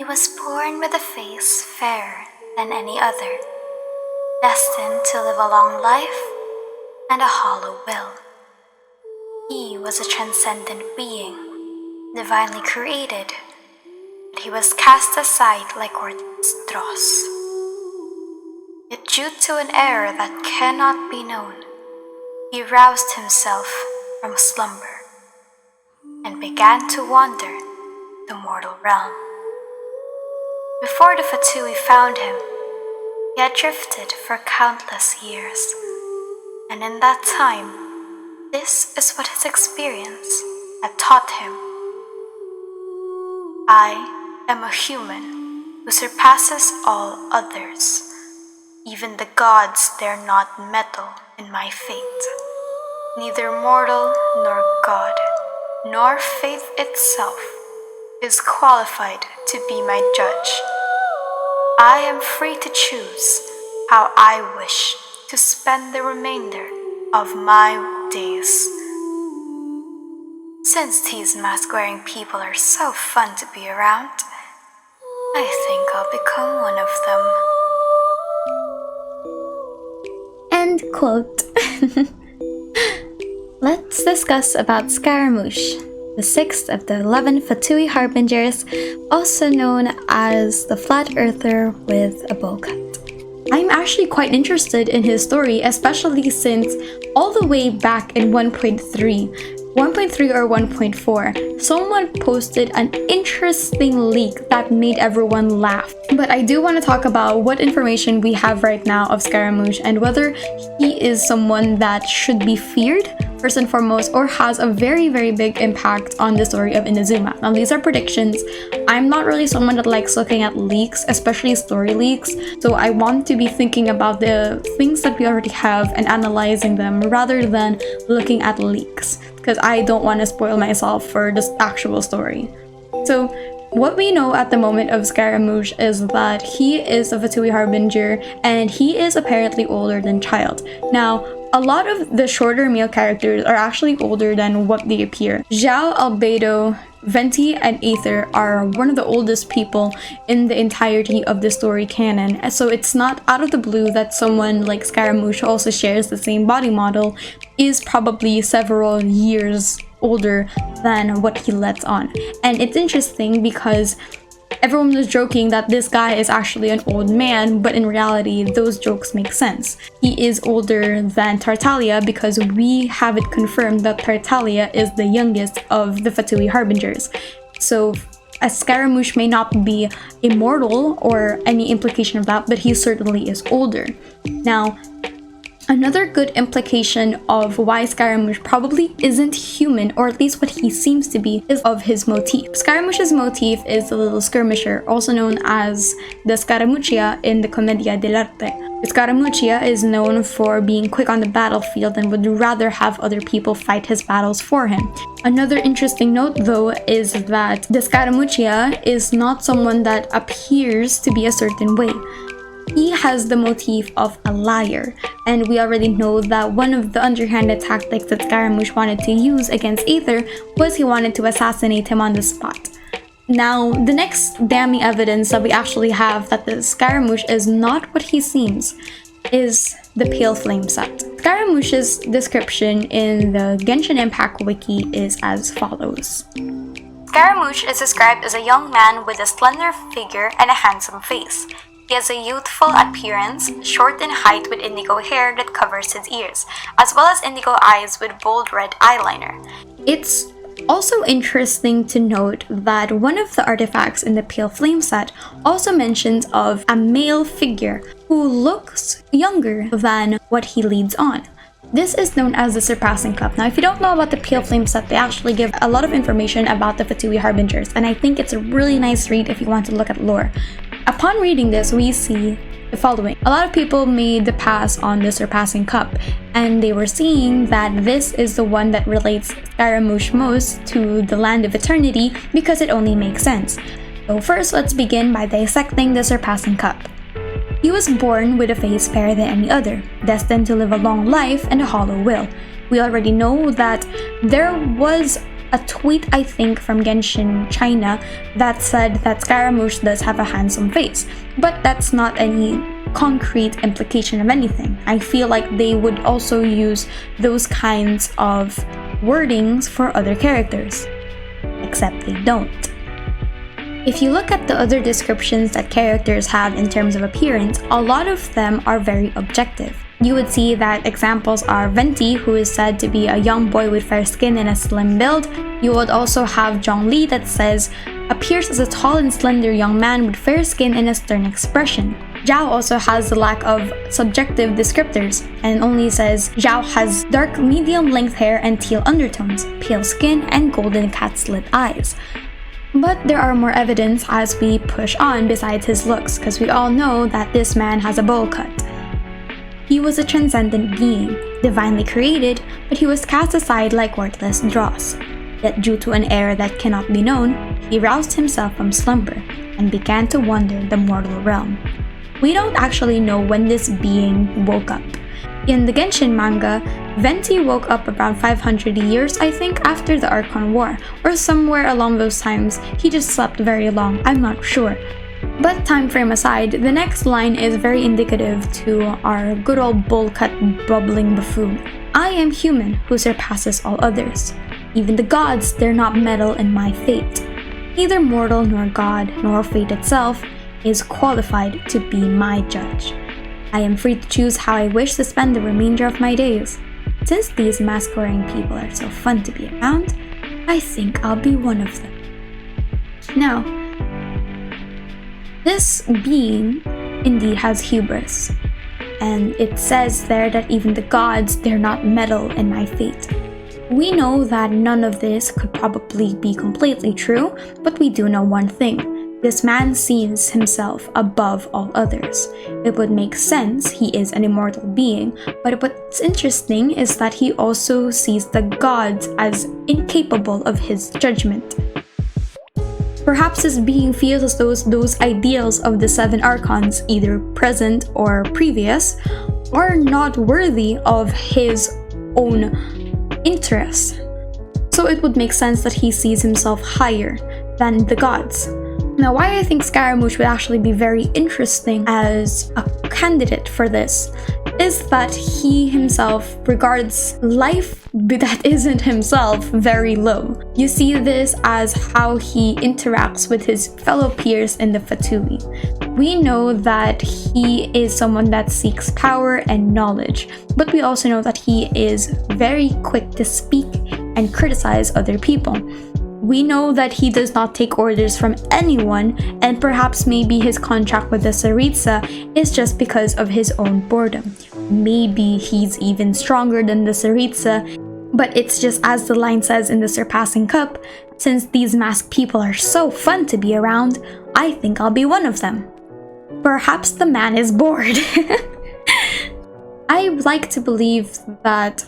He was born with a face fairer than any other, destined to live a long life and a hollow will. He was a transcendent being, divinely created, but he was cast aside like worthless dross. Yet due to an error that cannot be known, he roused himself from slumber and began to wander the mortal realm. Before the Fatui found him, he had drifted for countless years, and in that time, this is what his experience had taught him. I am a human who surpasses all others. Even the gods dare not meddle in my fate. Neither mortal nor god, nor faith itself, is qualified to be my judge. I am free to choose how I wish to spend the remainder of my days. Since these mask-wearing people are so fun to be around, I think I'll become one of them. End quote. Let's discuss about Scaramouche, the sixth of the 11 Fatui Harbingers, also known as the Flat Earther with a bow cut. I'm actually quite interested in his story, especially since all the way back in 1.3 or 1.4, someone posted an interesting leak that made everyone laugh. But I do want to talk about what information we have right now of Scaramouche and whether he is someone that should be feared first and foremost, or has a very, very big impact on the story of Inazuma. Now, these are predictions. I'm not really someone that likes looking at leaks, especially story leaks, so I want to be thinking about the things that we already have and analyzing them rather than looking at leaks, because I don't want to spoil myself for the actual story. So, what we know at the moment of Scaramouche is that he is a Fatui Harbinger and he is apparently older than Child. Now, a lot of the shorter male characters are actually older than what they appear. Zhao, Albedo, Venti, and Aether are one of the oldest people in the entirety of the story canon, so it's not out of the blue that someone like Scaramouche, who also shares the same body model, is probably several years older than what he lets on. And it's interesting because everyone was joking that this guy is actually an old man, but in reality, those jokes make sense. He is older than Tartaglia because we have it confirmed that Tartaglia is the youngest of the Fatui Harbingers. So, as Scaramouche may not be immortal or any implication of that, but he certainly is older. Now, another good implication of why Scaramouche probably isn't human, or at least what he seems to be, is of his motif. Scaramouche's motif is the little skirmisher, also known as the Scaramuccia in the Commedia dell'arte. The Scaramuccia is known for being quick on the battlefield and would rather have other people fight his battles for him. Another interesting note, though, is that the Scaramuccia is not someone that appears to be a certain way. He has the motif of a liar, and we already know that one of the underhanded tactics that Scaramouche wanted to use against Aether was he wanted to assassinate him on the spot. Now, the next damning evidence that we actually have that the Scaramouche is not what he seems is the Pale Flame set. Scaramouche's description in the Genshin Impact wiki is as follows. Scaramouche is described as a young man with a slender figure and a handsome face. He has a youthful appearance, short in height with indigo hair that covers his ears, as well as indigo eyes with bold red eyeliner. It's also interesting to note that one of the artifacts in the Pale Flame set also mentions of a male figure who looks younger than what he leads on. This is known as the Surpassing Cup. Now, if you don't know about the Pale Flame set, they actually give a lot of information about the Fatui Harbingers, and I think it's a really nice read if you want to look at lore. Upon reading this, we see the following. A lot of people made the pass on the Surpassing Cup, and they were seeing that this is the one that relates Scaramouche most to the Land of Eternity because it only makes sense. So first, let's begin by dissecting the Surpassing Cup. He was born with a face fairer than any other, destined to live a long life and a hollow will. We already know that there was a tweet, I think, from Genshin China that said that Scaramouche does have a handsome face, but that's not any concrete implication of anything. I feel like they would also use those kinds of wordings for other characters, except they don't. If you look at the other descriptions that characters have in terms of appearance, a lot of them are very objective. You would see that examples are Venti, who is said to be a young boy with fair skin and a slim build. You would also have Zhongli that says, appears as a tall and slender young man with fair skin and a stern expression. Zhao also has the lack of subjective descriptors and only says Zhao has dark medium length hair and teal undertones, pale skin, and golden cat-slit eyes. But there are more evidence as we push on besides his looks, because we all know that this man has a bowl cut. He was a transcendent being, divinely created, but he was cast aside like worthless dross. Yet due to an error that cannot be known, he roused himself from slumber and began to wander the mortal realm. We don't actually know when this being woke up. In the Genshin manga, Venti woke up around 500 years, I think, after the Archon War, or somewhere along those times. He just slept very long, I'm not sure. But time frame aside, the next line is very indicative to our good old bowl-cut bubbling buffoon. I am human who surpasses all others. Even the gods dare not meddle in my fate. Neither mortal nor god nor fate itself is qualified to be my judge. I am free to choose how I wish to spend the remainder of my days. Since these mask-wearing people are so fun to be around, I think I'll be one of them. Now, this being indeed has hubris, and it says there that even the gods dare not meddle in my fate. We know that none of this could probably be completely true, but we do know one thing. This man sees himself above all others. It would make sense, he is an immortal being, but what's interesting is that he also sees the gods as incapable of his judgment. Perhaps this being feels as though those ideals of the 7 archons, either present or previous, are not worthy of his own interests. So it would make sense that he sees himself higher than the gods. Now, why I think Scaramouche would actually be very interesting as a candidate for this is that he himself regards life that isn't himself very low. You see this as how he interacts with his fellow peers in the Fatui. We know that he is someone that seeks power and knowledge, but we also know that he is very quick to speak and criticize other people. We know that he does not take orders from anyone, and perhaps maybe his contract with the Tsaritsa is just because of his own boredom. Maybe he's even stronger than the Tsaritsa, but it's just as the line says in the Surpassing Cup, since these masked people are so fun to be around, I think I'll be one of them. Perhaps the man is bored. I like to believe that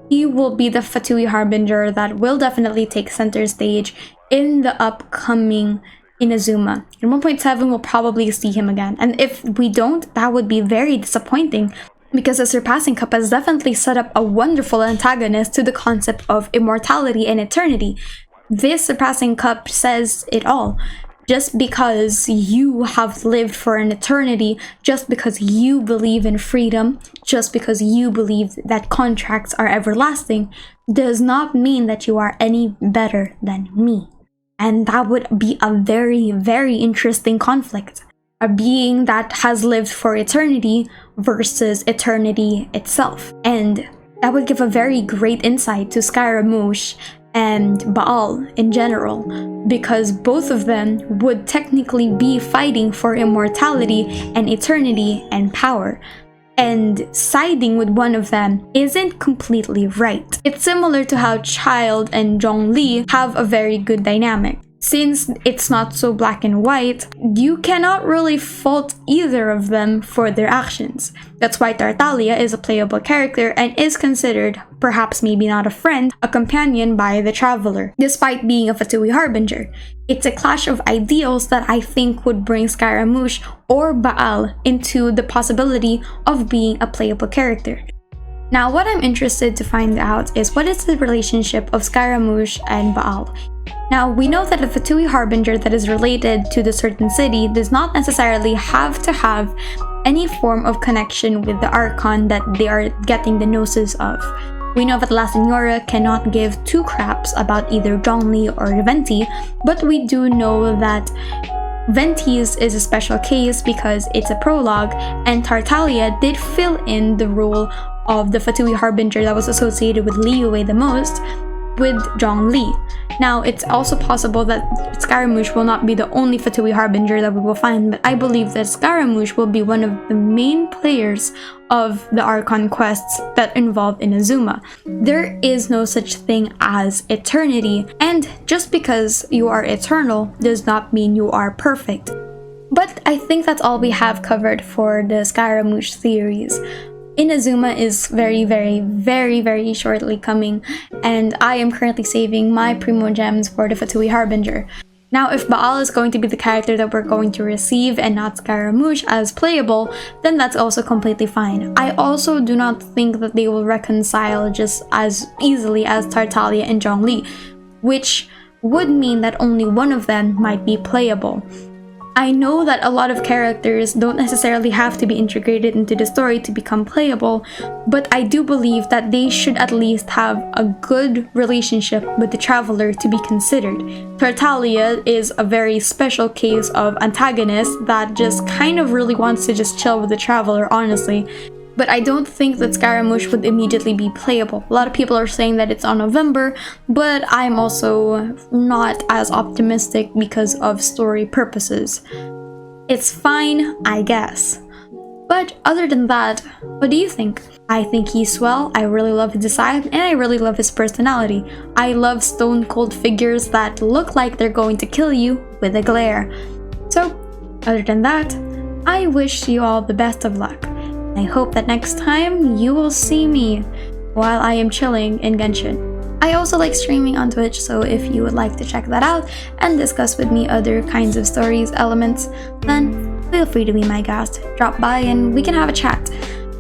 he will be the Fatui Harbinger that will definitely take center stage in the upcoming Inazuma. In 1.7, we'll probably see him again. And if we don't, that would be very disappointing, because the Surpassing Cup has definitely set up a wonderful antagonist to the concept of immortality and eternity. This Surpassing Cup says it all. Just because you have lived for an eternity, just because you believe in freedom, just because you believe that contracts are everlasting, does not mean that you are any better than me. And that would be a very, very interesting conflict. A being that has lived for eternity versus eternity itself. And that would give a very great insight to Scaramouche and Baal in general, because both of them would technically be fighting for immortality and eternity and power. And siding with one of them isn't completely right. It's similar to how Child and Zhongli have a very good dynamic. Since it's not so black and white, you cannot really fault either of them for their actions. That's why Tartaglia is a playable character and is considered, perhaps maybe not a friend, a companion by the Traveler, despite being a Fatui Harbinger. It's a clash of ideals that I think would bring Scaramouche or Baal into the possibility of being a playable character. Now, what I'm interested to find out is what is the relationship of Scaramouche and Baal. Now, we know that a Fatui Harbinger that is related to the certain city does not necessarily have to have any form of connection with the Archon that they are getting the gnosis of. We know that La Senora cannot give two craps about either Zhongli or Venti, but we do know that Venti's is a special case because it's a prologue, and Tartaglia did fill in the role of the Fatui Harbinger that was associated with Liyue the most, with Zhongli. Now, it's also possible that Scaramouche will not be the only Fatui Harbinger that we will find, but I believe that Scaramouche will be one of the main players of the Archon quests that involve Inazuma. There is no such thing as eternity, and just because you are eternal does not mean you are perfect. But I think that's all we have covered for the Scaramouche theories. Inazuma is very shortly coming, and I am currently saving my Primo Gems for the Fatui Harbinger. Now, if Baal is going to be the character that we're going to receive and not Scaramouche as playable, then that's also completely fine. I also do not think that they will reconcile just as easily as Tartaglia and Zhongli, which would mean that only one of them might be playable. I know that a lot of characters don't necessarily have to be integrated into the story to become playable, but I do believe that they should at least have a good relationship with the Traveler to be considered. Tartaglia is a very special case of antagonist that just kind of really wants to just chill with the Traveler, honestly. But I don't think that Scaramouche would immediately be playable. A lot of people are saying that it's on November, but I'm also not as optimistic because of story purposes. It's fine, I guess. But other than that, what do you think? I think he's swell, I really love his design, and I really love his personality. I love stone cold figures that look like they're going to kill you with a glare. So, other than that, I wish you all the best of luck. I hope that next time you will see me while I am chilling in Genshin. I also like streaming on Twitch, so if you would like to check that out and discuss with me other kinds of stories, elements, then feel free to be my guest. Drop by and we can have a chat.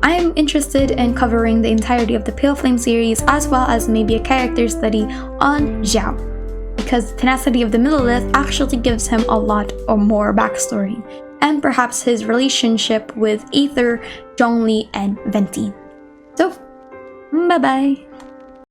I'm interested in covering the entirety of the Pale Flame series as well as maybe a character study on Xiao, because the tenacity of the Millelith actually gives him a lot or more backstory, and perhaps his relationship with Aether, Zhongli, and Venti. So, bye bye!